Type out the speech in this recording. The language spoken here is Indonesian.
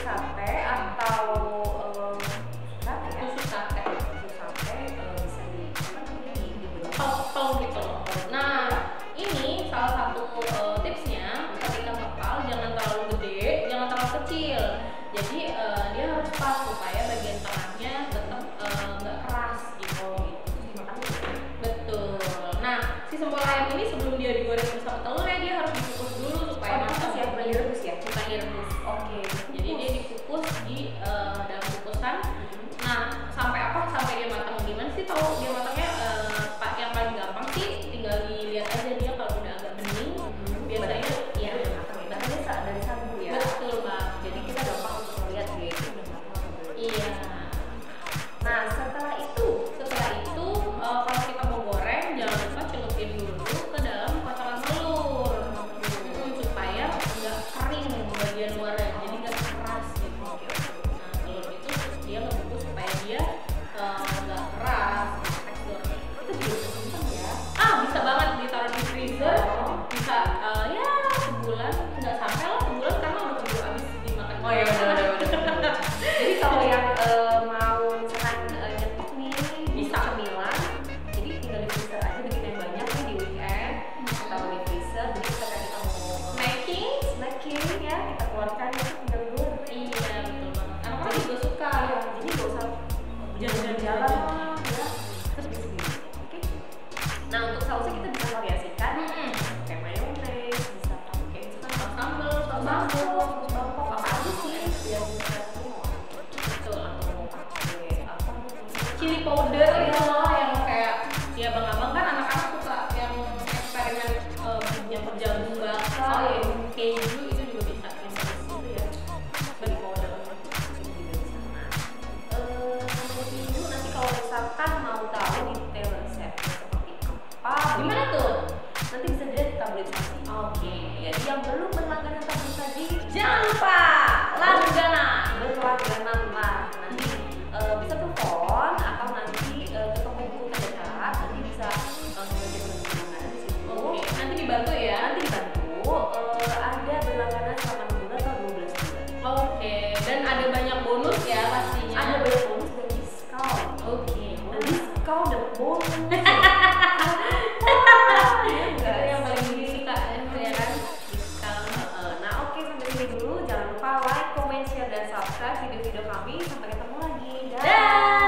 sate atau sate ya? Tusuk sate. Tusuk sate bisa di kepal gitu loh. Nah, ini salah satu tipsnya ketika kepal jangan terlalu gede, jangan terlalu kecil. Jadi dia harus pas supaya bagian tengahnya tetap nggak keras gitu. Betul. Nah, si sempol ayam ini sebelum dia digoreng bersama telur ya dia harus dikukus dulu supaya matang ya. Bukan direbus ya? Bukan direbus. Oke. Jadi dia dikukus di dalam kukusan. Nah, sampai apa? Sampai dia matang. Gimana sih tahu dia matangnya? Yang paling gampang sih tinggal dilihat aja dia kalau udah agak bening. Biasanya ya udah matang ya. Karena dari sagu ya. Betul, Mbak. Jadi kita gampang untuk melihat dia itu udah matang. Iya. Nah, setelah itu kalau kita mau goreng jangan lupa celupin dulu ke dalam kocokan telur supaya nggak kering bagian luarnya, jadi nggak keras gitu. Nah, telur itu dia ngebungkus supaya dia nggak keras teksturnya. itu bisa simpan ya. Bisa banget ditaruh di freezer, bisa ya sebulan, nggak sampai lah sebulan karena udah keburu habis dimakan. Oh ya udah. Jadi kalau yang mau misalkan nyetok nih bisa cemilan, jadi tinggal di freezer aja bikin yang banyak nih di weekend, taruh di freezer. Jadi ketika kita mau snacking ya kita keluarkan itu tinggal dulu. Iya betul banget. Anak-anak juga suka. Jadi nggak usah jalan-jalan ya, terus di sini. Oke. Nah untuk sausnya kita bisa variasikan. Pakai mayones, bisa pakai Sambal, saus bangkok apa aja sih biar bisa semua. betul. Atau mau pakai apa? Chili powder itu loh yang kayak ya abang-abang kan anak-anak suka yang eksperimen yang berjagung bakar, keju itu juga bisa. Itu ya. Beli powder juga di sana. Dulu nanti kalau misalkan mau tahu detail resepnya seperti apa, Gimana tuh? nanti bisa dilihat di tablet saji. Oke. Jadi yang belum berlangganan tablet saji, Jangan lupa langganan. berlangganan lah. Nanti bisa telepon atau nanti ke toko buku terdekat. Nanti bisa mengajukan berlangganan di situ. Oke, nanti dibantu ya. Nanti dibantu. Ada berlangganan selama 6 bulan atau 12 bulan. Oke, dan ada banyak bonus ya pastinya. Ada banyak bonus dan diskon. Oke. Diskon dan bonus. Itu yang paling disuka ya kan? Diskon. Nah oke sampai sini dulu. Jangan lupa like, comment, share, dan subscribe video-video kami. Sampai ketemu lagi. Dah.